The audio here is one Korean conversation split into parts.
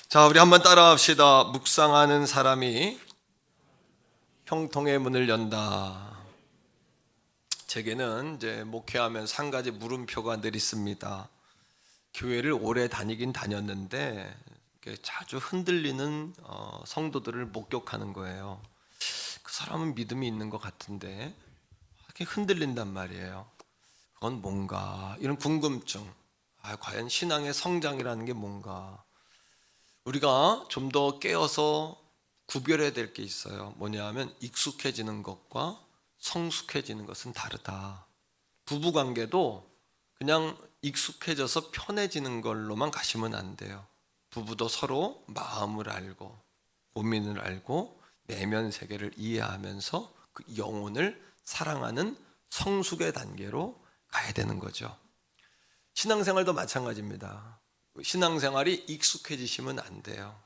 자, 우리 한번 따라합시다. 묵상하는 사람이 형통의 문을 연다. 제게는 이제 목회하면서 한 가지 물음표가 늘 있습니다. 교회를 오래 다니긴 다녔는데 자주 흔들리는 성도들을 목격하는 거예요. 그 사람은 믿음이 있는 것 같은데 이렇게 흔들린단 말이에요. 그건 뭔가 이런 궁금증. 과연 신앙의 성장이라는 게 뭔가. 우리가 좀 더 깨어서 구별해야 될 게 있어요. 뭐냐 하면 익숙해지는 것과 성숙해지는 것은 다르다. 부부관계도 그냥 익숙해져서 편해지는 걸로만 가시면 안 돼요. 부부도 서로 마음을 알고 고민을 알고 내면 세계를 이해하면서 그 영혼을 사랑하는 성숙의 단계로 가야 되는 거죠. 신앙생활도 마찬가지입니다. 신앙생활이 익숙해지시면 안 돼요.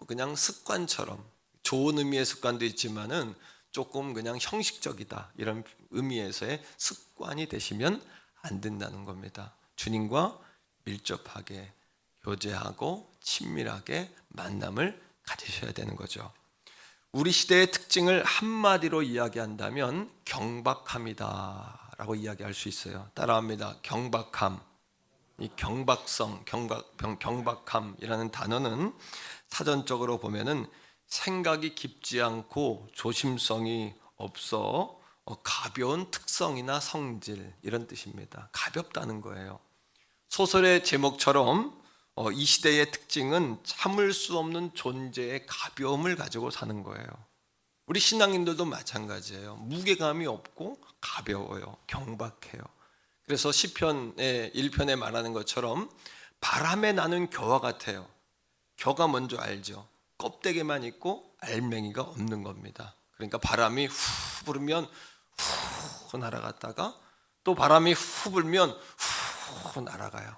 그냥 습관처럼, 좋은 의미의 습관도 있지만은 조금 그냥 형식적이다 이런 의미에서의 습관이 되시면 안 된다는 겁니다. 주님과 밀접하게 교제하고 친밀하게 만남을 가지셔야 되는 거죠. 우리 시대의 특징을 한마디로 이야기한다면 경박함이다 라고 이야기할 수 있어요. 따라합니다. 경박함. 이 경박성, 경박함이라는 단어는 사전적으로 보면은 생각이 깊지 않고 조심성이 없어 가벼운 특성이나 성질 이런 뜻입니다. 가볍다는 거예요. 소설의 제목처럼 이 시대의 특징은 참을 수 없는 존재의 가벼움을 가지고 사는 거예요. 우리 신앙인들도 마찬가지예요. 무게감이 없고 가벼워요. 경박해요. 그래서 시편의 1편에 말하는 것처럼 바람에 나는 겨와 같아요. 겨가 뭔지 알죠? 껍데기만 있고 알맹이가 없는 겁니다. 그러니까 바람이 후 불면 후 날아갔다가 또 바람이 후 불면 후 날아가요.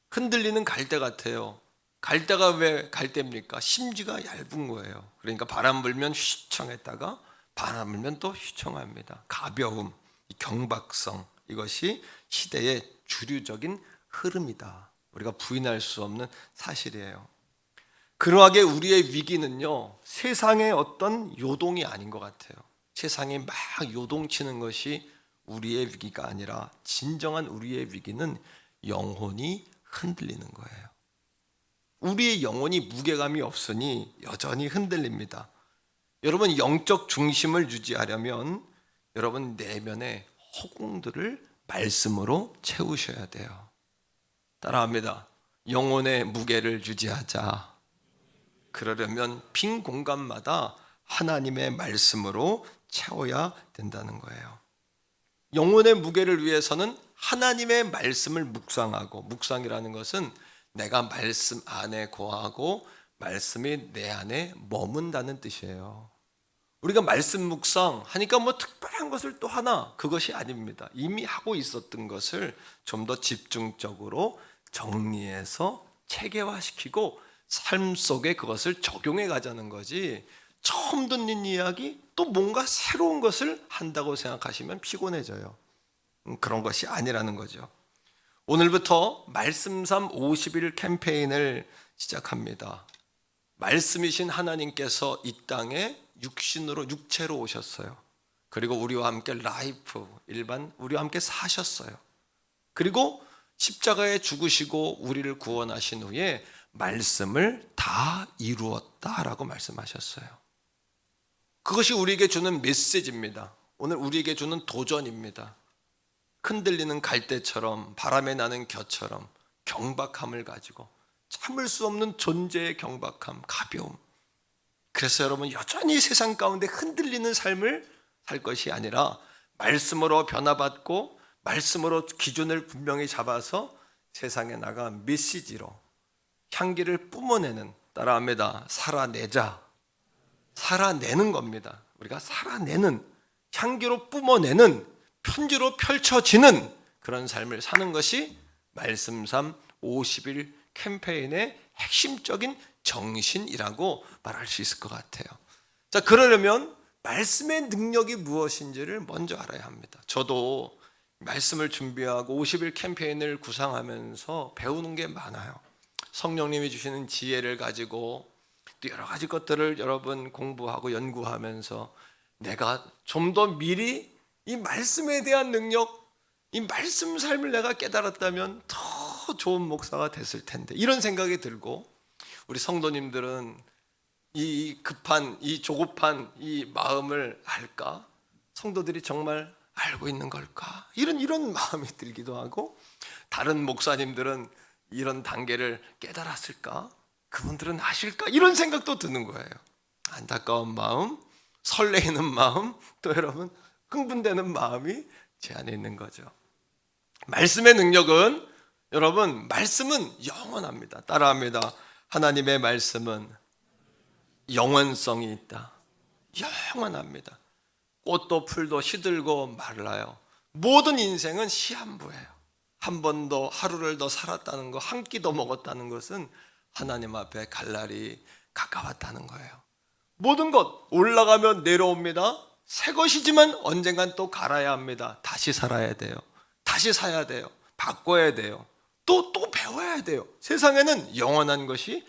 흔들리는 갈대 같아요. 갈대가 왜 갈대입니까? 심지가 얇은 거예요. 그러니까 바람 불면 휘청했다가 바람 불면 또 휘청합니다. 가벼움, 경박성, 이것이 시대의 주류적인 흐름이다. 우리가 부인할 수 없는 사실이에요. 그러하게 우리의 위기는요, 세상의 어떤 요동이 아닌 것 같아요. 세상이 막 요동치는 것이 우리의 위기가 아니라 진정한 우리의 위기는 영혼이 흔들리는 거예요. 우리의 영혼이 무게감이 없으니 여전히 흔들립니다. 여러분, 영적 중심을 유지하려면 여러분 내면에 허공들을 말씀으로 채우셔야 돼요. 따라합니다. 영혼의 무게를 유지하자. 그러려면 빈 공간마다 하나님의 말씀으로 채워야 된다는 거예요. 영혼의 무게를 위해서는 하나님의 말씀을 묵상하고, 묵상이라는 것은 내가 말씀 안에 거하고 말씀이 내 안에 머문다는 뜻이에요. 우리가 말씀 묵상 하니까 뭐 특별한 것을 또 하나, 그것이 아닙니다. 이미 하고 있었던 것을 좀 더 집중적으로 정리해서 체계화시키고 삶 속에 그것을 적용해 가자는 거지, 처음 듣는 이야기 또 뭔가 새로운 것을 한다고 생각하시면 피곤해져요. 그런 것이 아니라는 거죠. 오늘부터 말씀삼 50일 캠페인을 시작합니다. 말씀이신 하나님께서 이 땅에 육체로 오셨어요. 그리고 우리와 함께 라이프, 일반 우리와 함께 사셨어요. 그리고 십자가에 죽으시고 우리를 구원하신 후에 말씀을 다 이루었다라고 말씀하셨어요. 그것이 우리에게 주는 메시지입니다. 오늘 우리에게 주는 도전입니다. 흔들리는 갈대처럼, 바람에 나는 겨처럼 경박함을 가지고 참을 수 없는 존재의 경박함, 가벼움. 그래서 여러분, 여전히 세상 가운데 흔들리는 삶을 살 것이 아니라 말씀으로 변화받고 말씀으로 기준을 분명히 잡아서 세상에 나가 메시지로 향기를 뿜어내는, 따라합니다. 살아내는 겁니다. 우리가 살아내는, 향기로 뿜어내는, 편지로 펼쳐지는 그런 삶을 사는 것이 말씀삼 50일 캠페인의 핵심적인 정신이라고 말할 수 있을 것 같아요. 자, 그러려면 말씀의 능력이 무엇인지를 먼저 알아야 합니다. 저도 말씀을 준비하고 50일 캠페인을 구상하면서 배우는 게 많아요. 성령님이 주시는 지혜를 가지고 또 여러 가지 것들을 여러분 공부하고 연구하면서 내가 좀 더 미리 이 말씀에 대한 능력, 이 말씀 삶을 내가 깨달았다면 더 좋은 목사가 됐을 텐데, 이런 생각이 들고, 우리 성도님들은 이 급한, 이 조급한 이 마음을 알까? 성도들이 정말 알고 있는 걸까? 이런 마음이 들기도 하고, 다른 목사님들은 이런 단계를 깨달았을까? 그분들은 아실까? 이런 생각도 드는 거예요. 안타까운 마음, 설레이는 마음, 또 여러분 흥분되는 마음이 제 안에 있는 거죠. 말씀의 능력은, 여러분, 말씀은 영원합니다. 따라합니다. 하나님의 말씀은 영원성이 있다. 영원합니다. 꽃도 풀도 시들고 말라요. 모든 인생은 시한부예요. 한 번 더, 하루를 더 살았다는 거, 한 끼 더 먹었다는 것은 하나님 앞에 갈 날이 가까웠다는 거예요. 모든 것 올라가면 내려옵니다. 새 것이지만 언젠간 또 갈아야 합니다. 다시 살아야 돼요. 다시 사야 돼요. 바꿔야 돼요. 또 배워야 돼요. 세상에는 영원한 것이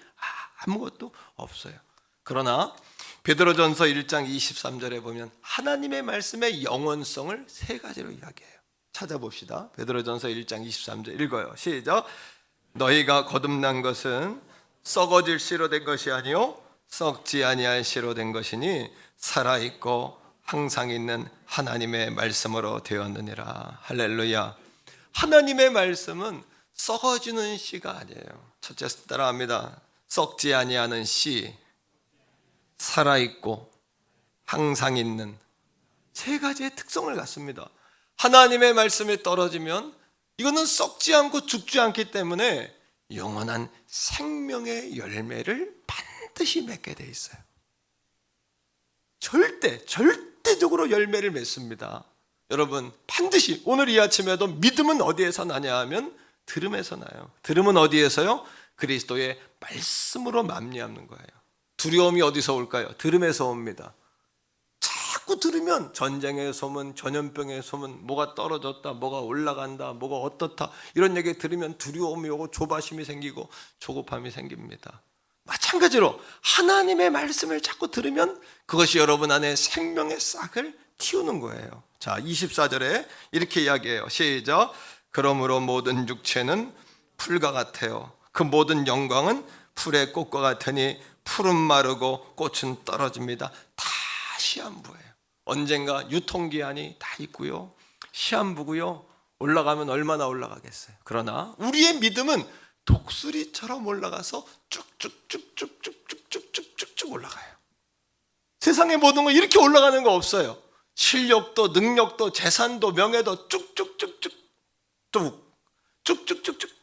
아무것도 없어요. 그러나 베드로전서 1장 23절에 보면 하나님의 말씀의 영원성을 세 가지로 이야기해요. 찾아봅시다. 베드로전서 1장 23절 읽어요. 시작. 너희가 거듭난 것은 썩어질 씨로 된 것이 아니요 썩지 아니할 씨로 된 것이니 살아있고 항상 있는 하나님의 말씀으로 되었느니라. 할렐루야. 하나님의 말씀은 썩어지는 씨가 아니에요. 첫째 따라합니다. 썩지 아니하는 씨, 살아있고 항상 있는, 세 가지의 특성을 갖습니다. 하나님의 말씀이 떨어지면 이거는 썩지 않고 죽지 않기 때문에 영원한 생명의 열매를 반드시 맺게 돼 있어요. 절대적으로 열매를 맺습니다. 여러분, 반드시 오늘 이 아침에도 믿음은 어디에서 나냐 하면 들음에서 나요. 들음은 어디에서요? 그리스도의 말씀으로 만미하는 거예요. 두려움이 어디서 올까요? 들음에서 옵니다. 자꾸 들으면 전쟁의 소문, 전염병의 소문, 뭐가 떨어졌다, 뭐가 올라간다, 뭐가 어떻다, 이런 얘기 들으면 두려움이 오고 조바심이 생기고 조급함이 생깁니다. 마찬가지로 하나님의 말씀을 자꾸 들으면 그것이 여러분 안에 생명의 싹을 틔우는 거예요. 자, 24절에 이렇게 이야기해요. 시작. 그러므로 모든 육체는 풀과 같아요. 그 모든 영광은 풀의 꽃과 같으니 풀은 마르고 꽃은 떨어집니다. 다 시한부예요. 언젠가 유통기한이 다 있고요, 시한부고요, 올라가면 얼마나 올라가겠어요. 그러나 우리의 믿음은 독수리처럼 올라가서 쭉쭉 올라가요. 세상의 모든 거 이렇게 올라가는 거 없어요. 실력도 능력도 재산도 명예도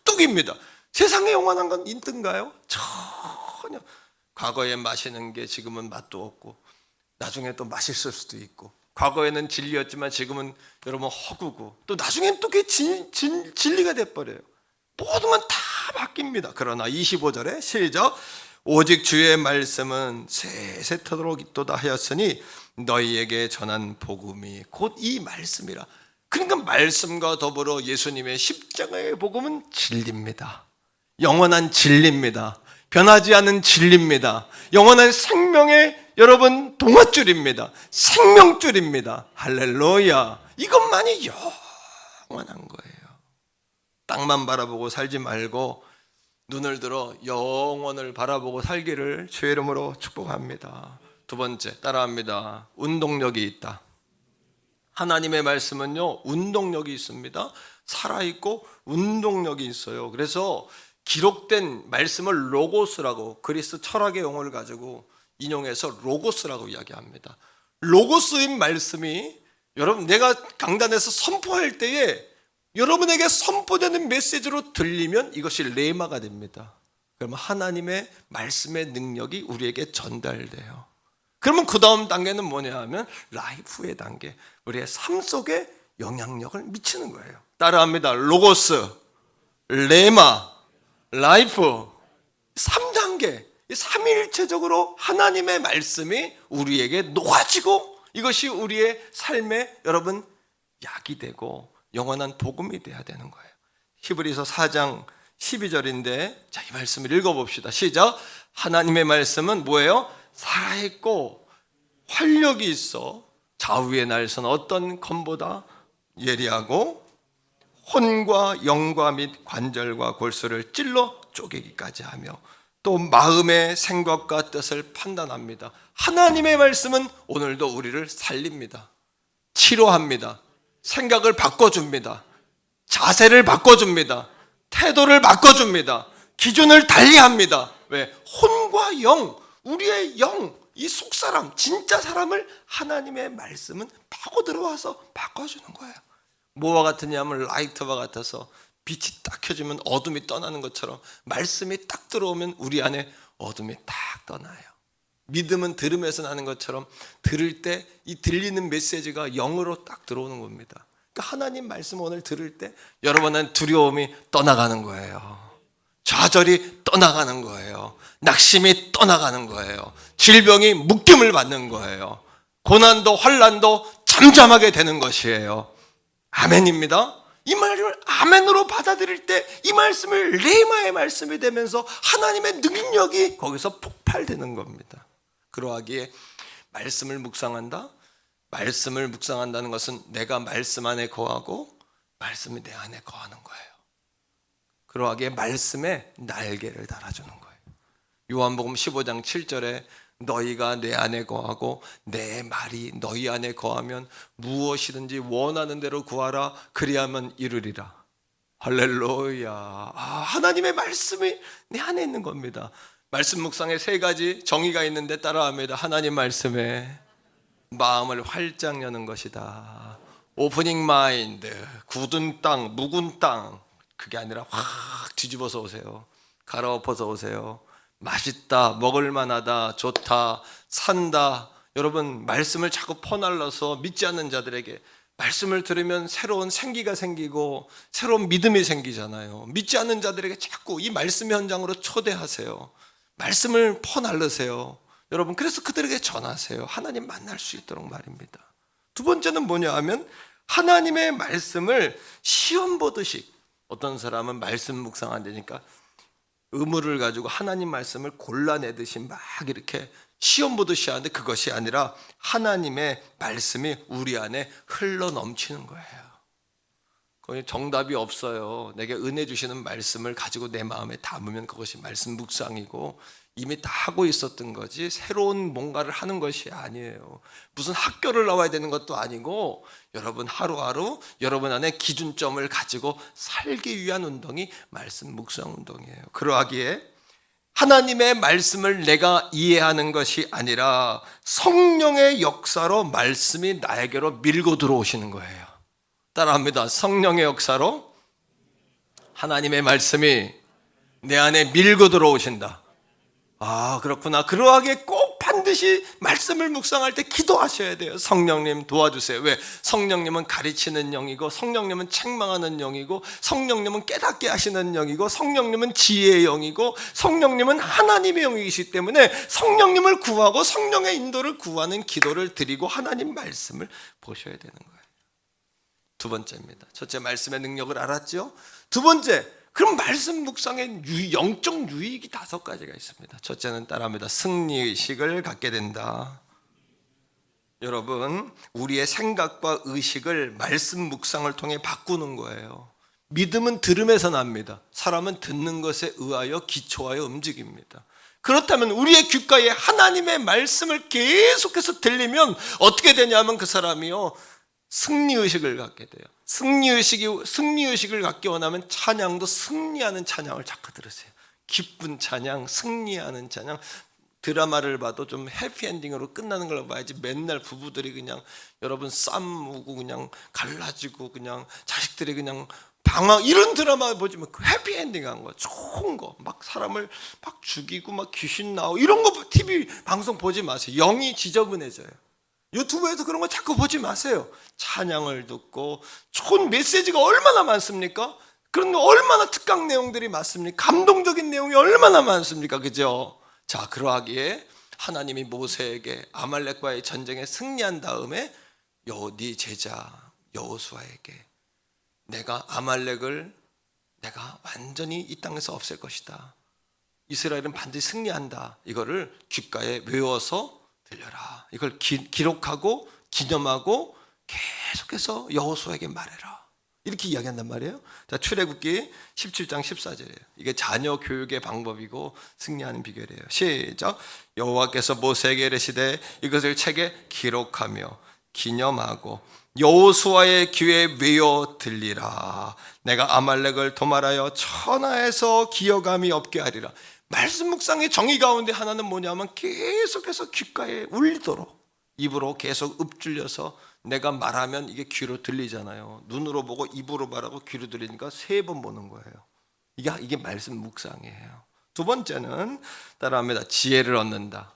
쭉쭉입니다. 세상에 영원한 건 있던가요? 전혀. 과거에 마시는 게 지금은 맛도 없고 나중에 또 맛있을 수도 있고, 과거에는 진리였지만 지금은 여러분 허구고, 또 나중엔 또 그게 진리가 돼버려요. 모든 건 다 바뀝니다. 그러나 25절에 시작. 오직 주의 말씀은 세세토록 있도다 하였으니 너희에게 전한 복음이 곧 이 말씀이라. 그러니까 말씀과 더불어 예수님의 십자가의 복음은 진리입니다. 영원한 진리입니다. 변하지 않는 진리입니다. 영원한 생명의 여러분 동화줄입니다. 생명줄입니다. 할렐루야. 이것만이 영원한 거예요. 땅만 바라보고 살지 말고 눈을 들어 영원을 바라보고 살기를 주의 이름으로 축복합니다. 두 번째, 따라합니다. 운동력이 있다. 하나님의 말씀은요, 운동력이 있습니다. 살아있고 운동력이 있어요. 그래서 기록된 말씀을 로고스라고, 그리스 철학의 용어를 가지고 인용해서 로고스라고 이야기합니다. 로고스인 말씀이 여러분, 내가 강단에서 선포할 때에 여러분에게 선포되는 메시지로 들리면 이것이 레마가 됩니다. 그러면 하나님의 말씀의 능력이 우리에게 전달돼요. 그러면 그 다음 단계는 뭐냐 하면 라이프의 단계, 우리의 삶 속에 영향력을 미치는 거예요. 따라합니다. 로고스, 레마, 라이프, 3단계, 삼위일체적으로 하나님의 말씀이 우리에게 녹아지고 이것이 우리의 삶에 여러분 약이 되고 영원한 복음이 돼야 되는 거예요. 히브리서 4장 12절인데 자, 이 말씀을 읽어봅시다. 시작. 하나님의 말씀은 뭐예요? 살아있고 활력이 있어 좌우의 날선 어떤 검보다 예리하고 혼과 영과 및 관절과 골수를 찔러 쪼개기까지 하며 또 마음의 생각과 뜻을 판단합니다. 하나님의 말씀은 오늘도 우리를 살립니다. 치료합니다. 생각을 바꿔줍니다. 자세를 바꿔줍니다. 태도를 바꿔줍니다. 기준을 달리합니다. 왜? 혼과 영, 우리의 영, 이 속사람, 진짜 사람을 하나님의 말씀은 파고 들어와서 바꿔주는 거예요. 뭐와 같으냐면 라이트와 같아서 빛이 딱 켜지면 어둠이 떠나는 것처럼 말씀이 딱 들어오면 우리 안에 어둠이 딱 떠나요. 믿음은 들음에서 나는 것처럼 들을 때 이 들리는 메시지가 영으로 딱 들어오는 겁니다. 그러니까 하나님 말씀 오늘 들을 때 여러분은 두려움이 떠나가는 거예요. 좌절이 떠나가는 거예요. 낙심이 떠나가는 거예요. 질병이 묶임을 받는 거예요. 고난도 환난도 잠잠하게 되는 것이에요. 아멘입니다. 이 말을 아멘으로 받아들일 때 이 말씀을 레마의 말씀이 되면서 하나님의 능력이 거기서 폭발되는 겁니다. 그러하기에 말씀을 묵상한다? 말씀을 묵상한다는 것은 내가 말씀 안에 거하고 말씀이 내 안에 거하는 거예요. 그러하기에 말씀에 날개를 달아주는 거예요. 요한복음 15장 7절에 너희가 내 안에 거하고 내 말이 너희 안에 거하면 무엇이든지 원하는 대로 구하라 그리하면 이루리라. 할렐루야. 하나님의 말씀이 내 안에 있는 겁니다. 말씀 묵상에 세 가지 정의가 있는데 따라합니다. 하나님 말씀에 마음을 활짝 여는 것이다. 오프닝 마인드, 굳은 땅, 묵은 땅, 그게 아니라 확 뒤집어서 오세요. 갈아엎어서 오세요. 맛있다, 먹을만하다, 좋다, 산다. 여러분 말씀을 자꾸 퍼날라서 믿지 않는 자들에게 말씀을 들으면 새로운 생기가 생기고 새로운 믿음이 생기잖아요. 믿지 않는 자들에게 자꾸 이 말씀 현장으로 초대하세요. 말씀을 퍼날르세요. 여러분 그래서 그들에게 전하세요. 하나님 만날 수 있도록 말입니다. 두 번째는 뭐냐 하면 하나님의 말씀을 시험 보듯이, 어떤 사람은 말씀 묵상 안 되니까 의무를 가지고 하나님 말씀을 골라내듯이 막 이렇게 시험 보듯이 하는데 그것이 아니라 하나님의 말씀이 우리 안에 흘러 넘치는 거예요. 거기 정답이 없어요. 내게 은혜 주시는 말씀을 가지고 내 마음에 담으면 그것이 말씀 묵상이고 이미 다 하고 있었던 거지 새로운 뭔가를 하는 것이 아니에요. 무슨 학교를 나와야 되는 것도 아니고 여러분 하루하루 여러분 안에 기준점을 가지고 살기 위한 운동이 말씀 묵상 운동이에요. 그러하기에 하나님의 말씀을 내가 이해하는 것이 아니라 성령의 역사로 말씀이 나에게로 밀고 들어오시는 거예요. 따라합니다. 성령의 역사로 하나님의 말씀이 내 안에 밀고 들어오신다. 그렇구나. 그러하게 꼭 반드시 말씀을 묵상할 때 기도하셔야 돼요. 성령님 도와주세요. 왜? 성령님은 가르치는 영이고 성령님은 책망하는 영이고 성령님은 깨닫게 하시는 영이고 성령님은 지혜의 영이고 성령님은 하나님의 영이시기 때문에 성령님을 구하고 성령의 인도를 구하는 기도를 드리고 하나님 말씀을 보셔야 되는 거예요. 두 번째입니다. 첫째, 말씀의 능력을 알았죠? 두 번째, 그럼 말씀 묵상의 영적 유익이 5가지가 있습니다. 첫째는 따라합니다. 승리의식을 갖게 된다. 여러분, 우리의 생각과 의식을 말씀 묵상을 통해 바꾸는 거예요. 믿음은 들음에서 납니다. 사람은 듣는 것에 의하여 기초하여 움직입니다. 그렇다면 우리의 귓가에 하나님의 말씀을 계속해서 들리면 어떻게 되냐면 그 사람이요 승리의식을 갖게 돼요. 승리의식을 갖기 원하면 찬양도 승리하는 찬양을 자꾸 들으세요. 기쁜 찬양, 승리하는 찬양. 드라마를 봐도 좀 해피엔딩으로 끝나는 걸 봐야지 맨날 부부들이 그냥 여러분 싸우고 그냥 갈라지고 그냥 자식들이 그냥 방황 이런 드라마 보지 뭐 해피엔딩한 거 좋은 거 막 사람을 막 죽이고 막 귀신 나오고 이런 거 TV 방송 보지 마세요. 영이 지저분해져요. 유튜브에서 그런 거 자꾸 보지 마세요. 찬양을 듣고 좋은 메시지가 얼마나 많습니까? 그런 거 얼마나 특강 내용들이 많습니까? 감동적인 내용이 얼마나 많습니까? 그죠? 자, 그러하기에 하나님이 모세에게 아말렉과의 전쟁에 승리한 다음에 네 제자 여호수아에게 내가 아말렉을 내가 완전히 이 땅에서 없앨 것이다. 이스라엘은 반드시 승리한다. 이거를 귓가에 외워서 들려라. 이걸 기록하고 기념하고 계속해서 여호수아에게 말해라. 이렇게 이야기한단 말이에요. 자, 출애굽기 17장 14절이에요. 이게 자녀 교육의 방법이고 승리하는 비결이에요. 시작. 여호와께서 모세에게 이르시되 이것을 책에 기록하며 기념하고 여호수아의 귀에 외워 들리라. 내가 아말렉을 도말하여 천하에서 기어감이 없게 하리라. 말씀 묵상의 정의 가운데 하나는 뭐냐면 계속해서 귓가에 울리도록 입으로 계속 읊줄려서 내가 말하면 이게 귀로 들리잖아요. 눈으로 보고 입으로 말하고 귀로 들리니까 3번 보는 거예요. 이게 말씀 묵상이에요. 두 번째는 따라합니다. 지혜를 얻는다.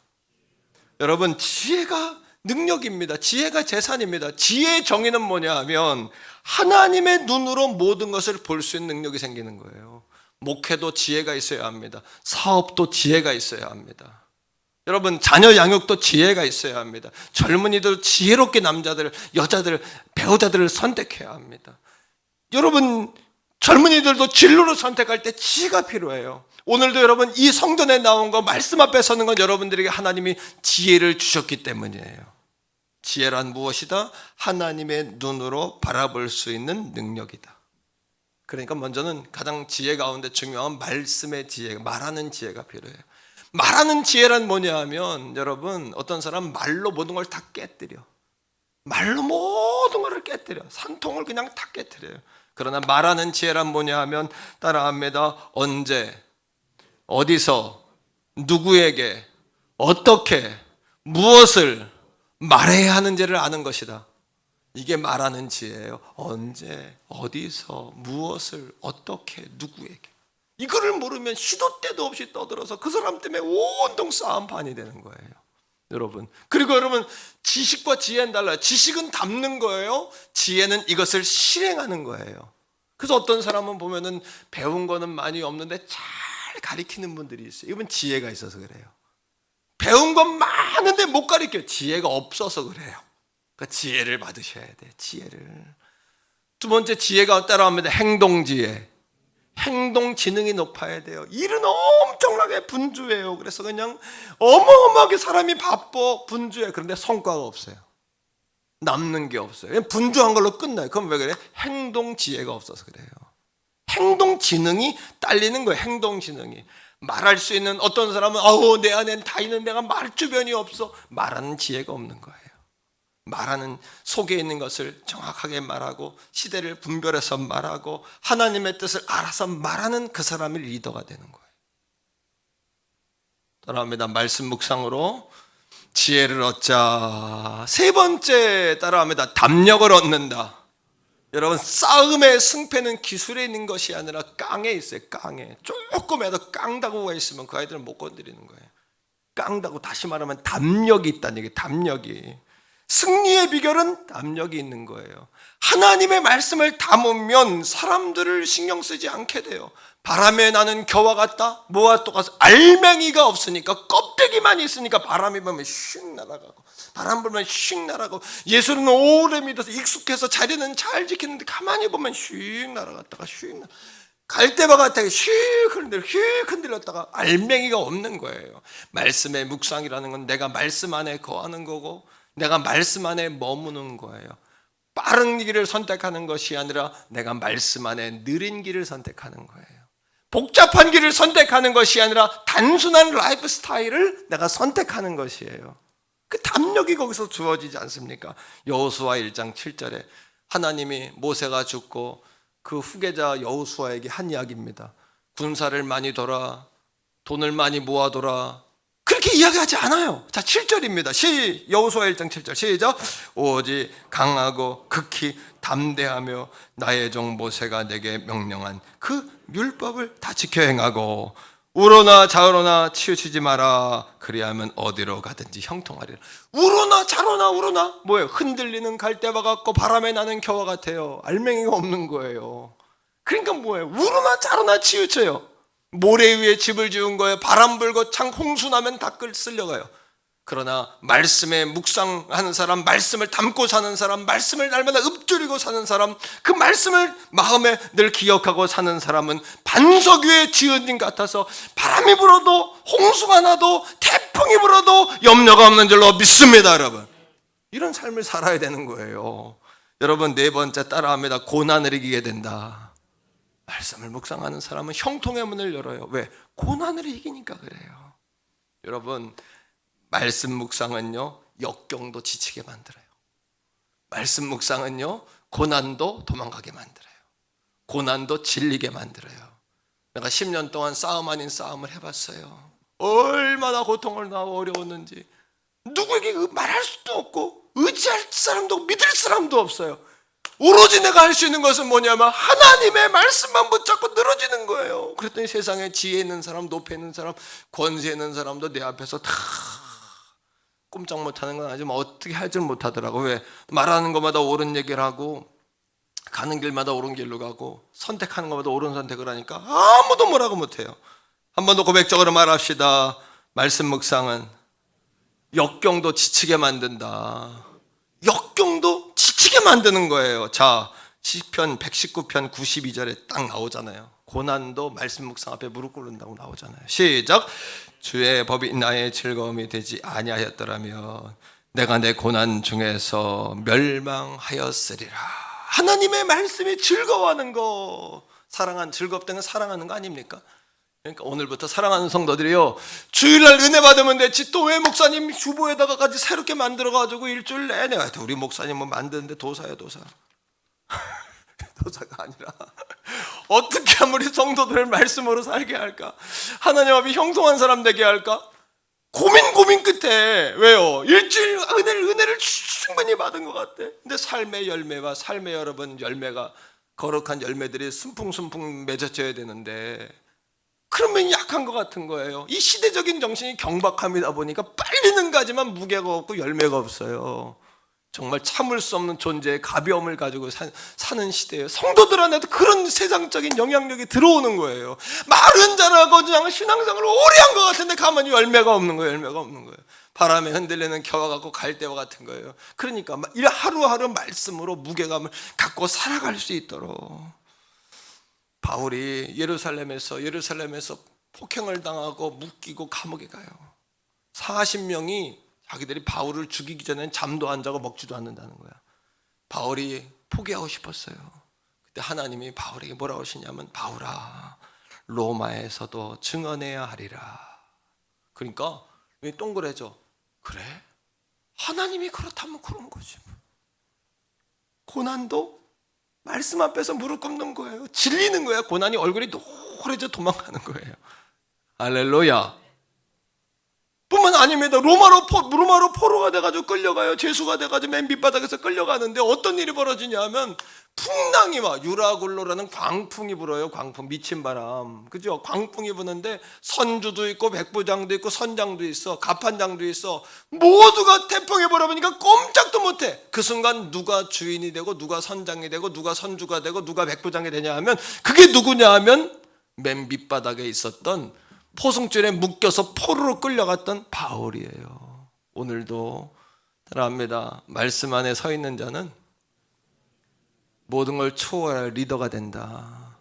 여러분, 지혜가 능력입니다. 지혜가 재산입니다. 지혜의 정의는 뭐냐 하면 하나님의 눈으로 모든 것을 볼 수 있는 능력이 생기는 거예요. 목회도 지혜가 있어야 합니다. 사업도 지혜가 있어야 합니다. 여러분, 자녀 양육도 지혜가 있어야 합니다. 젊은이들 지혜롭게 남자들, 여자들, 배우자들을 선택해야 합니다. 여러분, 젊은이들도 진로를 선택할 때 지혜가 필요해요. 오늘도 여러분 이 성전에 나온 거 말씀 앞에 서는 건 여러분들에게 하나님이 지혜를 주셨기 때문이에요. 지혜란 무엇이다? 하나님의 눈으로 바라볼 수 있는 능력이다. 그러니까 먼저는 가장 지혜 가운데 중요한 말씀의 지혜, 말하는 지혜가 필요해요. 말하는 지혜란 뭐냐 하면 여러분, 어떤 사람 말로 모든 걸 다 깨뜨려. 말로 모든 것을 깨뜨려. 산통을 그냥 다 깨뜨려요. 그러나 말하는 지혜란 뭐냐 하면 따라합니다. 언제, 어디서, 누구에게, 어떻게, 무엇을 말해야 하는지를 아는 것이다. 이게 말하는 지혜예요. 언제, 어디서, 무엇을, 어떻게, 누구에게. 이거를 모르면 시도 때도 없이 떠들어서 그 사람 때문에 온통 싸움판이 되는 거예요. 여러분, 그리고 여러분, 지식과 지혜는 달라요. 지식은 담는 거예요. 지혜는 이것을 실행하는 거예요. 그래서 어떤 사람은 보면은 배운 거는 많이 없는데 잘 가리키는 분들이 있어요. 이건 지혜가 있어서 그래요. 배운 건 많은데 못 가리켜요. 지혜가 없어서 그래요. 그러니까 지혜를 받으셔야 돼요. 지혜를. 두 번째 지혜가 따라합니다. 행동지혜. 행동 지능이 높아야 돼요. 일은 엄청나게 분주해요. 그래서 그냥 어마어마하게 사람이 바빠 분주해. 그런데 성과가 없어요. 남는 게 없어요. 그냥 분주한 걸로 끝나요. 그럼 왜 그래? 행동 지혜가 없어서 그래요. 행동 지능이 딸리는 거예요. 행동 지능이. 말할 수 있는 어떤 사람은 내 안엔 다 있는 내가 말 주변이 없어. 말하는 지혜가 없는 거예요. 말하는 속에 있는 것을 정확하게 말하고 시대를 분별해서 말하고 하나님의 뜻을 알아서 말하는 그 사람이 리더가 되는 거예요. 따라합니다. 말씀 묵상으로 지혜를 얻자. 세 번째 따라합니다. 담력을 얻는다. 여러분, 싸움의 승패는 기술에 있는 것이 아니라 깡에 있어요. 깡에. 조금이라도 깡다구가 있으면 그 아이들은 못 건드리는 거예요. 깡다구, 다시 말하면 담력이 있다는 얘기예요. 담력이. 승리의 비결은 담력이 있는 거예요. 하나님의 말씀을 담으면 사람들을 신경 쓰지 않게 돼요. 바람에 나는 겨와 같다? 뭐와 똑같아? 알맹이가 없으니까, 껍데기만 있으니까 바람이 불면 슉 날아가고 바람 불면 슉 날아가고, 예수는 오래 믿어서 익숙해서 자리는 잘 지키는데 가만히 보면 슉 날아갔다가 슉 날아갔다가 갈대와 같아 휙 흔들렸다가 알맹이가 없는 거예요. 말씀의 묵상이라는 건 내가 말씀 안에 거하는 거고 내가 말씀 안에 머무는 거예요. 빠른 길을 선택하는 것이 아니라 내가 말씀 안에 느린 길을 선택하는 거예요. 복잡한 길을 선택하는 것이 아니라 단순한 라이프 스타일을 내가 선택하는 것이에요. 그 담력이 거기서 주어지지 않습니까? 여호수아 1장 7절에 하나님이 모세가 죽고 그 후계자 여호수아에게 한 이야기입니다. 군사를 많이 둬라, 돈을 많이 모아둬라, 그렇게 이야기하지 않아요. 자, 7절입니다. 여호수아 1장 7절 시작. 오직 강하고 극히 담대하며 나의 종 모세가 내게 명령한 그 율법을 다 지켜 행하고 우로나 좌로나 치우치지 마라. 그리하면 어디로 가든지 형통하리라. 우로나 좌로나 우로나 뭐예요? 흔들리는 갈대와 같고 바람에 나는 겨와 같아요. 알맹이가 없는 거예요. 그러니까 뭐예요? 우로나 좌로나 치우쳐요. 모래 위에 집을 지은 거예요. 바람 불고 창 홍수 나면 다 쓸려가요. 그러나 말씀에 묵상하는 사람, 말씀을 담고 사는 사람, 말씀을 날마다 읊조리고 사는 사람, 그 말씀을 마음에 늘 기억하고 사는 사람은 반석 위에 지은 집 같아서 바람이 불어도 홍수가 나도 태풍이 불어도 염려가 없는 줄로 믿습니다. 여러분, 이런 삶을 살아야 되는 거예요. 여러분, 네 번째 따라합니다. 고난을 이기게 된다. 말씀을 묵상하는 사람은 형통의 문을 열어요. 왜? 고난을 이기니까 그래요. 여러분, 말씀 묵상은요, 역경도 지치게 만들어요. 말씀 묵상은요, 고난도 도망가게 만들어요. 고난도 질리게 만들어요. 내가 10년 동안 싸움 아닌 싸움을 해봤어요. 얼마나 고통을 나고 어려웠는지 누구에게 말할 수도 없고 의지할 사람도 없고 믿을 사람도 없어요. 오로지 내가 할 수 있는 것은 뭐냐면 하나님의 말씀만 붙잡고 늘어지는 거예요. 그랬더니 세상에 지혜 있는 사람, 높이 있는 사람, 권세 있는 사람도 내 앞에서 다 꼼짝 못하는 건 아니지만 어떻게 할 줄 못하더라고. 왜? 말하는 것마다 옳은 얘기를 하고 가는 길마다 옳은 길로 가고 선택하는 것마다 옳은 선택을 하니까 아무도 뭐라고 못해요. 한 번 더 고백적으로 말합시다. 말씀 묵상은 역경도 지치게 만든다. 역경도 지치게 만드는 거예요. 자, 시편 119편 92절에 딱 나오잖아요. 고난도 말씀 묵상 앞에 무릎 꿇는다고 나오잖아요. 시작. 주의 법이 나의 즐거움이 되지 아니하였더라면 내가 내 고난 중에서 멸망하였으리라. 하나님의 말씀이 즐거워하는 거, 즐겁다는 건 사랑하는 거 아닙니까? 그러니까 오늘부터 사랑하는 성도들이요, 주일날 은혜 받으면 됐지 또 왜 목사님 후보에다가까지 새롭게 만들어가지고 일주일 내내 우리 목사님 뭐 만드는데 도사야 도사. 도사가 아니라 어떻게 하면 우리 성도들을 말씀으로 살게 할까? 하나님 앞에 형통한 사람 되게 할까? 고민 끝에 왜요? 일주일 은혜를 충분히 받은 것 같아. 근데 삶의 열매와 삶의 여러분 열매가 거룩한 열매들이 순풍순풍 맺어져야 되는데 그러면 약한 것 같은 거예요. 이 시대적인 정신이 경박함이다 보니까 빨리는 가지만 무게가 없고 열매가 없어요. 정말 참을 수 없는 존재의 가벼움을 가지고 사는 시대예요. 성도들 안에도 그런 세상적인 영향력이 들어오는 거예요. 말은 잘하고 그냥 신앙생활을 오래 한 것 같은데 가만히 열매가 없는 거예요. 열매가 없는 거예요. 바람에 흔들리는 겨와 같고 갈대와 같은 거예요. 그러니까 하루하루 말씀으로 무게감을 갖고 살아갈 수 있도록 바울이 예루살렘에서 폭행을 당하고 묶이고 감옥에 가요. 40명이 자기들이 바울을 죽이기 전에는 잠도 안 자고 먹지도 않는다는 거야. 바울이 포기하고 싶었어요. 그때 하나님이 바울에게 뭐라고 하시냐면 바울아 로마에서도 증언해야 하리라. 그러니까 왜 동그래져? 그래? 하나님이 그렇다면 그런 거지. 고난도 말씀 앞에서 무릎 꿇는 거예요. 질리는 거예요. 고난이 얼굴이 노래져 도망가는 거예요. 할렐루야. 뿐만 아닙니다. 로마로 포로가 돼가지고 끌려가요. 죄수가 돼가지고 맨 밑바닥에서 끌려가는데 어떤 일이 벌어지냐면 풍랑이 와. 유라굴로라는 광풍이 불어요. 광풍, 미친 바람. 그죠? 광풍이 부는데 선주도 있고 백부장도 있고 선장도 있어. 갑판장도 있어. 모두가 태풍에 불어보니까 꼼짝도 못해. 그 순간 누가 주인이 되고 누가 선장이 되고 누가 선주가 되고 누가 백부장이 되냐 하면 그게 누구냐 하면 맨 밑바닥에 있었던 포승줄에 묶여서 포로로 끌려갔던 바울이에요. 오늘도 따라합니다. 말씀 안에 서 있는 자는 모든 걸 초월할 리더가 된다.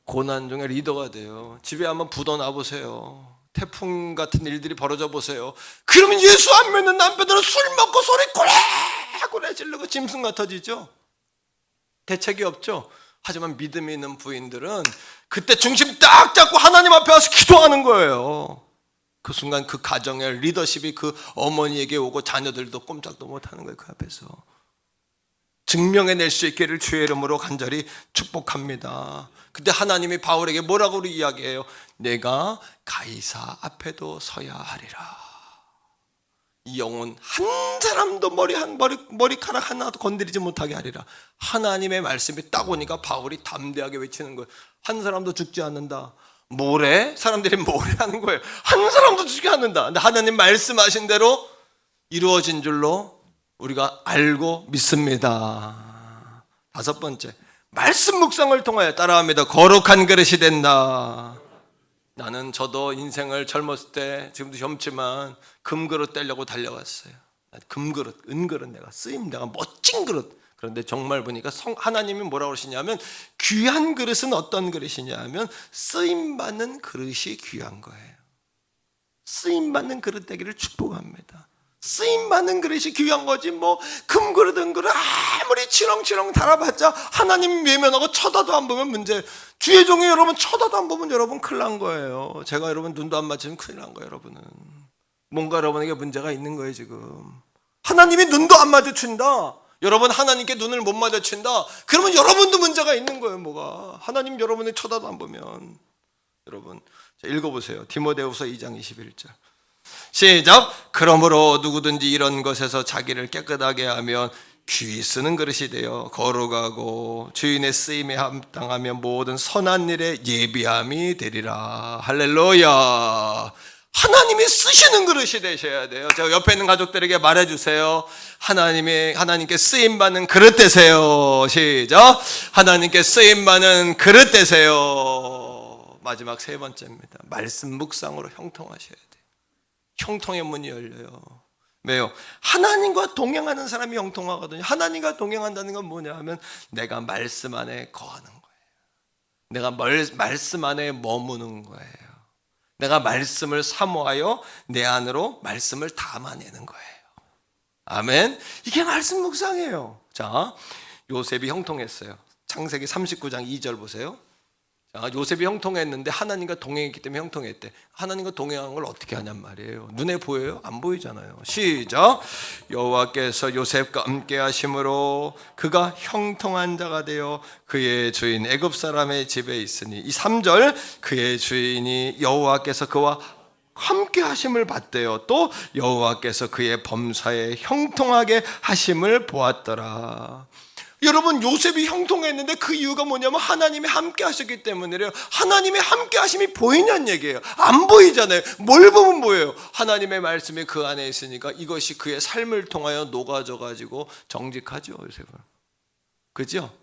고난 중에 리더가 돼요. 집에 한번 부도 놔보세요. 태풍 같은 일들이 벌어져 보세요. 그러면 예수 안 믿는 남편들은 술 먹고 소리 고래고래 지르고 짐승 같아지죠. 대책이 없죠. 하지만 믿음이 있는 부인들은 그때 중심 딱 잡고 하나님 앞에 와서 기도하는 거예요. 그 순간 그 가정의 리더십이 그 어머니에게 오고 자녀들도 꼼짝도 못하는 거예요. 그 앞에서 증명해낼 수 있기를 주의 이름으로 간절히 축복합니다. 그때 하나님이 바울에게 뭐라고 이야기해요? 내가 가이사 앞에도 서야 하리라. 이 영혼 한 사람도 머리카락 하나도 건드리지 못하게 하리라. 하나님의 말씀이 딱 오니까 바울이 담대하게 외치는 거예요. 한 사람도 죽지 않는다. 뭐래? 사람들이 뭐래 하는 거예요. 한 사람도 죽지 않는다. 근데 하나님 말씀하신 대로 이루어진 줄로 우리가 알고 믿습니다. 다섯 번째, 말씀 묵상을 통하여 따라합니다. 거룩한 그릇이 된다. 저도 인생을 젊었을 때, 지금도 젊지만 금그릇 떼려고 달려갔어요. 금그릇, 은그릇, 내가 멋진 그릇. 그런데 정말 보니까 하나님이 뭐라고 그러시냐면, 귀한 그릇은 어떤 그릇이냐 하면 쓰임받는 그릇이 귀한 거예요. 쓰임받는 그릇 되기를 축복합니다. 쓰임받는 그릇이 귀한 거지, 금그릇 은그릇 아무리 치렁치렁 달아봤자 하나님 외면하고 쳐다도 안 보면 문제. 주의 종이 여러분 쳐다도 안 보면 여러분 큰일 난 거예요. 제가 여러분 눈도 안 맞추면 큰일 난 거예요. 여러분은 뭔가 여러분에게 문제가 있는 거예요. 지금 하나님이 눈도 안 마주친다, 여러분 하나님께 눈을 못 마주친다, 그러면 여러분도 문제가 있는 거예요. 뭐가? 하나님 여러분을 쳐다도 안 보면. 여러분 읽어보세요. 디모데후서 2장 21절 시작. 그러므로 누구든지 이런 것에서 자기를 깨끗하게 하면 귀 쓰는 그릇이 되어 거룩하고 주인의 쓰임에 합당하며 모든 선한 일에 예비함이 되리라. 할렐루야. 하나님이 쓰시는 그릇이 되셔야 돼요. 제가 옆에 있는 가족들에게 말해주세요. 하나님께 쓰임받는 그릇 되세요. 시작. 하나님께 쓰임받는 그릇 되세요. 마지막 세 번째입니다. 말씀 묵상으로 형통하셔야 돼요. 형통의 문이 열려요. 왜요? 하나님과 동행하는 사람이 형통하거든요. 하나님과 동행한다는 건 뭐냐 하면 내가 말씀 안에 거하는 거예요. 내가 말씀 안에 머무는 거예요. 내가 말씀을 사모하여 내 안으로 말씀을 담아내는 거예요. 아멘. 이게 말씀 묵상이에요. 자, 요셉이 형통했어요. 창세기 39장 2절 보세요. 자, 요셉이 형통했는데 하나님과 동행했기 때문에 형통했대. 하나님과 동행한 걸 어떻게 하냔 말이에요. 눈에 보여요? 안 보이잖아요. 시작. 여호와께서 요셉과 함께 하심으로 그가 형통한 자가 되어 그의 주인 애굽 사람의 집에 있으니, 이 3절 그의 주인이 여호와께서 그와 함께 하심을 봤대요. 또 여호와께서 그의 범사에 형통하게 하심을 보았더라. 여러분 요셉이 형통했는데 그 이유가 뭐냐면 하나님이 함께 하셨기 때문이래요. 하나님의 함께 하심이 보이냐는 얘기예요. 안 보이잖아요. 뭘 보면 보여요? 하나님의 말씀이 그 안에 있으니까 이것이 그의 삶을 통하여 녹아져 가지고 정직하죠. 요셉은. 그죠?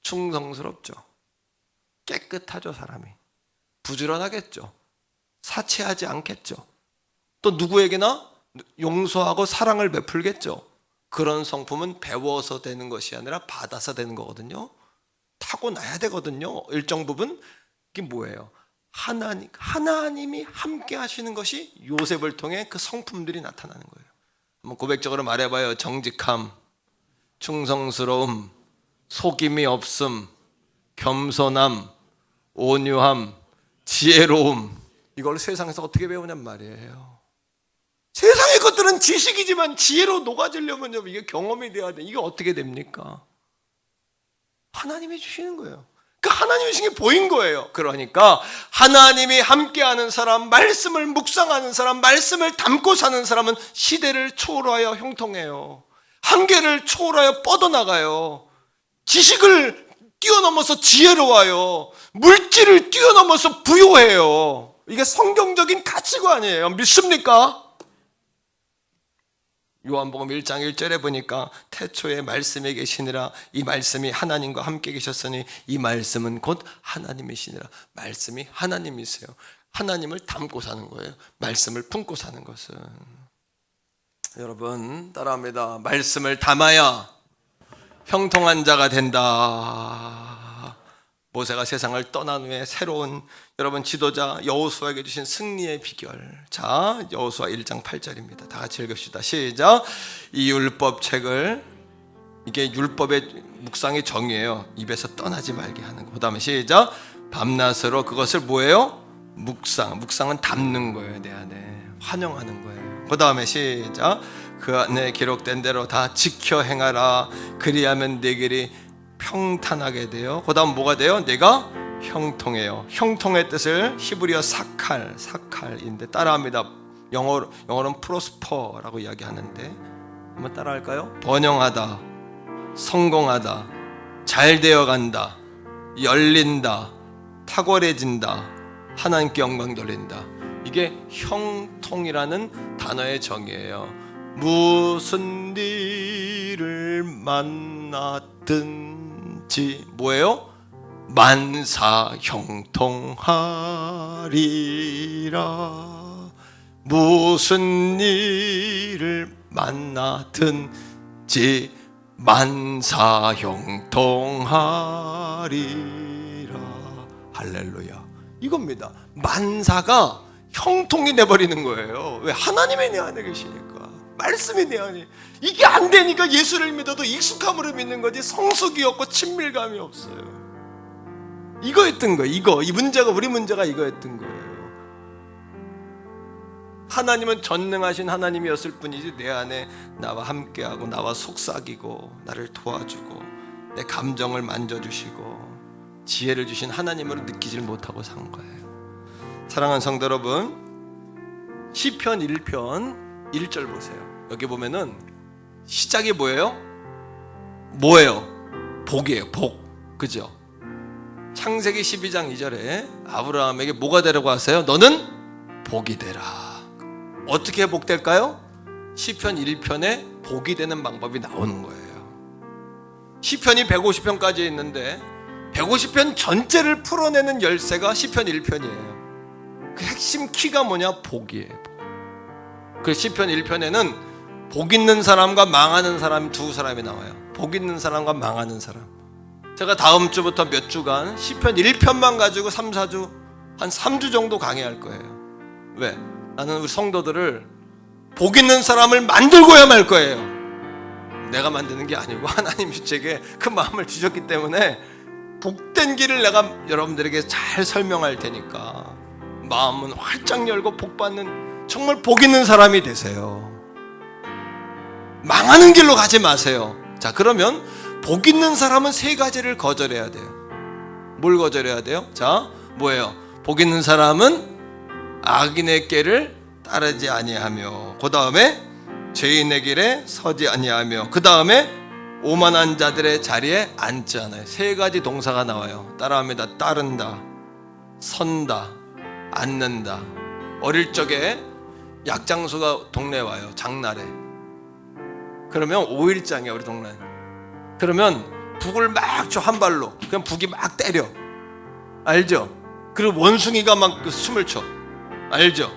충성스럽죠. 깨끗하죠. 사람이. 부지런하겠죠. 사치하지 않겠죠. 또 누구에게나 용서하고 사랑을 베풀겠죠. 그런 성품은 배워서 되는 것이 아니라 받아서 되는 거거든요. 타고나야 되거든요. 일정 부분. 이게 뭐예요? 하나님이 함께 하시는 것이 요셉을 통해 그 성품들이 나타나는 거예요. 한번 고백적으로 말해봐요. 정직함, 충성스러움, 속임이 없음, 겸손함, 온유함, 지혜로움. 이걸 세상에서 어떻게 배우냔 말이에요. 세상의 것들은 지식이지만 지혜로 녹아지려면 이게 경험이 돼야 돼. 이게 어떻게 됩니까? 하나님이 주시는 거예요. 그러니까 하나님이 주신 게 보인 거예요. 그러니까 하나님이 함께하는 사람, 말씀을 묵상하는 사람, 말씀을 담고 사는 사람은 시대를 초월하여 형통해요. 한계를 초월하여 뻗어나가요. 지식을 뛰어넘어서 지혜로워요. 물질을 뛰어넘어서 부유해요. 이게 성경적인 가치관이에요. 믿습니까? 요한복음 1장 1절에 보니까 태초에 말씀이 계시니라. 이 말씀이 하나님과 함께 계셨으니 이 말씀은 곧 하나님이시니라. 말씀이 하나님이세요. 하나님을 담고 사는 거예요. 말씀을 품고 사는 것은. 여러분 따라합니다. 말씀을 담아야 형통한 자가 된다. 모세가 세상을 떠난 후에 새로운 여러분 지도자 여호수아에게 주신 승리의 비결. 자, 여호수아 1장 8절입니다. 다 같이 읽읍시다. 시작. 이 율법책을, 이게 율법의 묵상의 정의예요. 입에서 떠나지 말게 하는 거. 그 다음에 시작. 밤낮으로 그것을 뭐예요? 묵상은 담는 거예요. 내 안에 환영하는 거예요. 그 다음에 시작. 그 안에 기록된 대로 다 지켜 행하라. 그리하면 내 길이 평탄하게 돼요. 그 다음 뭐가 돼요? 내가 형통해요. 형통의 뜻을 히브리어 사칼인데 따라합니다. 영어로는 프로스퍼라고 이야기하는데 한번 따라할까요? 번영하다, 성공하다, 잘 되어간다, 열린다, 탁월해진다, 하나님께 영광 돌린다. 이게 형통이라는 단어의 정의예요. 무슨 일을 만났든지 뭐예요? 만사 형통하리라. 무슨 일을 만나든지 만사 형통하리라. 할렐루야. 이겁니다. 만사가 형통이 돼버리는 거예요. 왜? 하나님이 내 안에 계시니까, 말씀이 내 안에. 이게 안 되니까 예수를 믿어도 익숙함으로 믿는 거지 성숙이 없고 친밀감이 없어요. 이거였던 거예요. 이 문제가, 우리 문제가 이거였던 거예요. 하나님은 전능하신 하나님이었을 뿐이지 내 안에 나와 함께하고 나와 속삭이고 나를 도와주고 내 감정을 만져주시고 지혜를 주신 하나님으로 느끼질 못하고 산 거예요. 사랑하는 성도 여러분, 시편 1편 1절 보세요. 여기 보면은 시작이 뭐예요? 복이에요. 복. 그죠? 창세기 12장 2절에 아브라함에게 뭐가 되라고 하세요? 너는 복이 되라. 어떻게 복될까요? 시편 1편에 복이 되는 방법이 나오는 거예요. 시편이 150편까지 있는데 150편 전체를 풀어내는 열쇠가 시편 1편이에요. 그 핵심 키가 뭐냐? 복이에요. 그 시편 1편에는 복 있는 사람과 망하는 사람 두 사람이 나와요. 복 있는 사람과 망하는 사람. 제가 다음 주부터 몇 주간 시편 1편만 가지고 3, 4주 한 3주 정도 강의할 거예요. 왜? 나는 우리 성도들을 복 있는 사람을 만들고야 말 거예요. 내가 만드는 게 아니고 하나님이 제게 그 마음을 주셨기 때문에 복된 길을 내가 여러분들에게 잘 설명할 테니까 마음은 활짝 열고 복 받는 정말 복 있는 사람이 되세요. 망하는 길로 가지 마세요. 자, 그러면 복 있는 사람은 세 가지를 거절해야 돼요. 뭘 거절해야 돼요? 자, 뭐예요? 복 있는 사람은 악인의 길을 따르지 아니하며, 그 다음에 죄인의 길에 서지 아니하며, 그 다음에 오만한 자들의 자리에 앉지 않아요. 세 가지 동사가 나와요. 따라합니다. 따른다, 선다, 앉는다. 어릴 적에 약장수가 동네에 와요. 장날에. 그러면 5일장이야 우리 동네. 그러면 북을 막 쳐, 한 발로. 그냥 북이 막 때려. 알죠? 그리고 원숭이가 막 숨을 쳐. 알죠?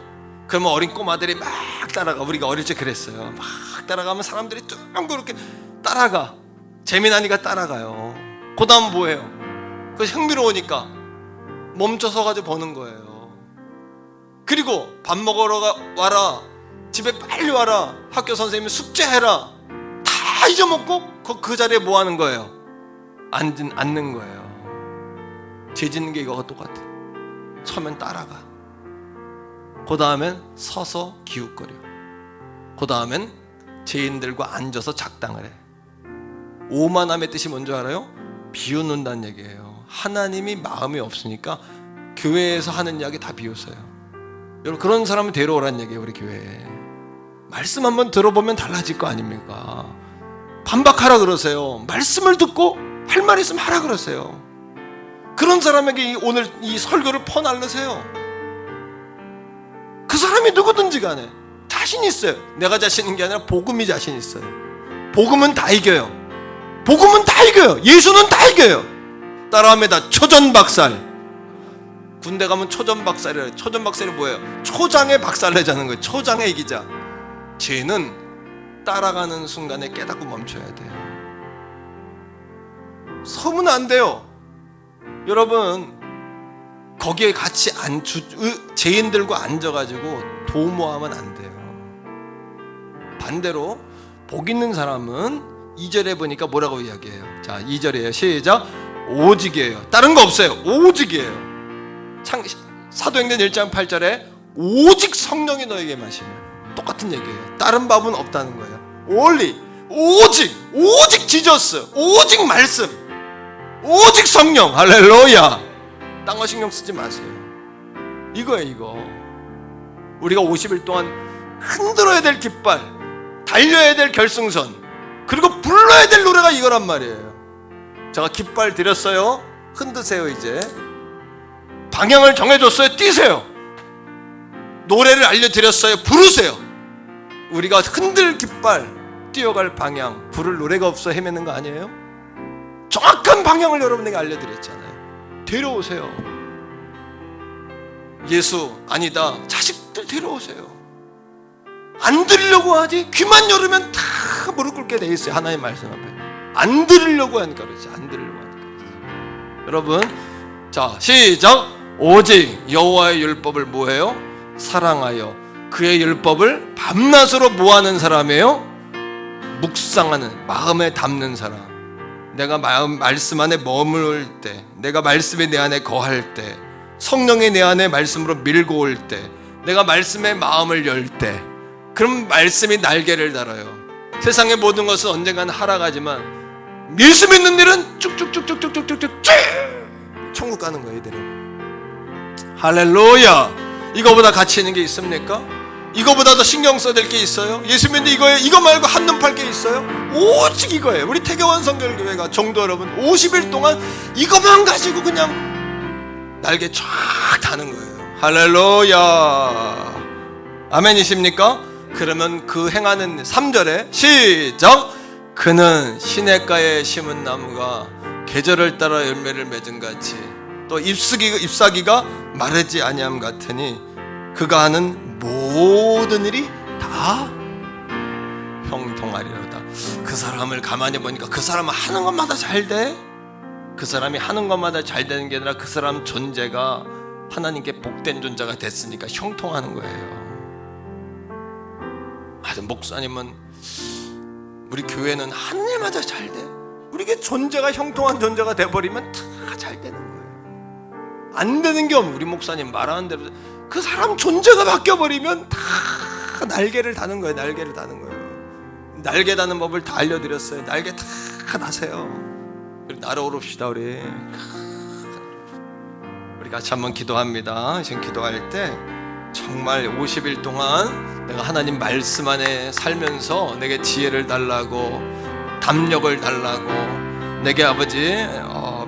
그러면 어린 꼬마들이 막 따라가. 우리가 어릴 때 그랬어요. 막 따라가면 사람들이 쭉 그렇게 따라가. 재미나니까 따라가요. 그 다음 뭐예요? 그 흥미로우니까 멈춰서 가지고 보는 거예요. 그리고 밥 먹으러 와라, 집에 빨리 와라, 학교 선생님이 숙제해라, 다 잊어먹고 그 자리에 뭐 하는 거예요? 앉는 거예요. 죄 짓는 게 이거가 똑같아. 서면 따라가. 그 다음엔 서서 기웃거려. 그 다음엔 죄인들과 앉아서 작당을 해. 오만함의 뜻이 뭔지 알아요? 비웃는다는 얘기예요. 하나님이 마음이 없으니까 교회에서 하는 이야기 다 비웃어요. 여러분, 그런 사람을 데려오라는 얘기예요. 우리 교회에 말씀 한번 들어보면 달라질 거 아닙니까? 반박하라 그러세요. 말씀을 듣고 할 말 있으면 하라 그러세요. 그런 사람에게 오늘 이 설교를 퍼날르세요. 그 사람이 누구든지 간에 자신 있어요. 내가 자신 있는 게 아니라 복음이 자신 있어요. 복음은 다 이겨요. 복음은 다 이겨요. 예수는 다 이겨요. 따라합니다. 초전박살. 군대 가면 초전박살이래요. 초전박살이 뭐예요? 초장에 박살내자는 거예요. 초장에 이기자. 죄는 따라가는 순간에 깨닫고 멈춰야 돼요. 서면 안 돼요. 여러분, 거기에 같이 죄인들과 앉아가지고 도모하면 안 돼요. 반대로 복 있는 사람은 2절에 보니까 뭐라고 이야기해요? 자, 2절이에요. 시작. 오직이에요. 다른 거 없어요. 오직이에요. 사도행전 1장 8절에 오직 성령이 너에게 마시면, 똑같은 얘기예요. 다른 밥은 없다는 거예요. only, 오직 지저스, 오직 말씀, 오직 성령. 할렐루야. 딴 거 신경 쓰지 마세요. 이거예요. 이거 우리가 50일 동안 흔들어야 될 깃발, 달려야 될 결승선, 그리고 불러야 될 노래가 이거란 말이에요. 제가 깃발 드렸어요. 흔드세요. 이제 방향을 정해줬어요. 뛰세요. 노래를 알려드렸어요. 부르세요. 우리가 흔들 깃발, 뛰어갈 방향, 부를 노래가 없어 헤매는 거 아니에요? 정확한 방향을 여러분에게 알려드렸잖아요. 데려오세요. 예수 아니다, 자식들 데려오세요. 안 들으려고 하지, 귀만 열으면 다 무릎 꿇게 돼 있어요. 하나님 말씀 앞에 안 들으려고 하니까 그렇지. 안 들으려고 하니까 그렇지. 여러분, 자 시작. 오직 여호와의 율법을 뭐해요? 사랑하여 그의 율법을 밤낮으로 뭐하는 사람이에요? 묵상하는, 마음에 담는 사람. 내가 말씀 안에 머물 때, 내가 말씀이 내 안에 거할 때, 성령이 내 안에 말씀으로 밀고 올 때, 내가 말씀에 마음을 열 때, 그럼 말씀이 날개를 달아요. 세상의 모든 것은 언젠가는 하락하지만 예수 믿는 일은 쭉쭉쭉쭉쭉쭉쭉 천국 가는 거예요. 이대로. 할렐루야. 이거보다 가치 있는 게 있습니까? 이거보다 더 신경 써야 될 게 있어요? 예수 믿는 이거 말고 한눈 팔 게 있어요? 오직 이거예요. 우리 태교원 성결교회가 정도 여러분 50일 동안 이것만 가지고 그냥 날개 쫙 다는 거예요. 할렐루야. 아멘이십니까? 그러면 그 행하는 3절에 시작. 그는 시냇가에 심은 나무가 계절을 따라 열매를 맺은 같이 또 잎사귀가 마르지 아니함 같으니 그가 하는 모든 일이 다 형통하리로다. 그 사람을 가만히 보니까 그 사람은 하는 것마다 잘 돼. 그 사람이 하는 것마다 잘 되는 게 아니라 그 사람 존재가 하나님께 복된 존재가 됐으니까 형통하는 거예요. 하여튼 목사님은 우리 교회는 하는 일마다 잘 돼. 우리게 존재가 형통한 존재가 돼버리면 다 잘 되는 거예요. 안 되는 게 없는, 우리 목사님 말하는 대로 그 사람 존재가 바뀌어버리면 다 날개를 다는 거예요. 날개를 다는 거예요. 날개 다는 법을 다 알려드렸어요. 날개 다 다세요. 날아오릅시다. 우리 같이 한번 기도합니다. 지금 기도할 때 정말 50일 동안 내가 하나님 말씀 안에 살면서 내게 지혜를 달라고, 담력을 달라고, 내게 아버지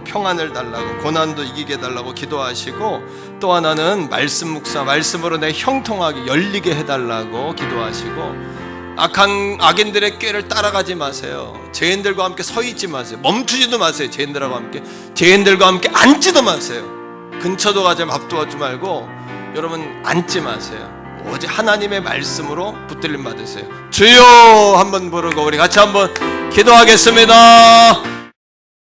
평안을 달라고, 고난도 이기게 달라고 기도하시고, 또 하나는 말씀 묵상, 말씀으로 내 형통하게 열리게 해달라고 기도하시고, 악인들의 꾀를 따라가지 마세요. 죄인들과 함께 서 있지 마세요. 멈추지도 마세요. 죄인들과 함께 앉지도 마세요. 근처도 가지 앞도 가지 말고 여러분 앉지 마세요. 오직 하나님의 말씀으로 붙들림 받으세요. 주여 한번 부르고 우리 같이 한번 기도하겠습니다.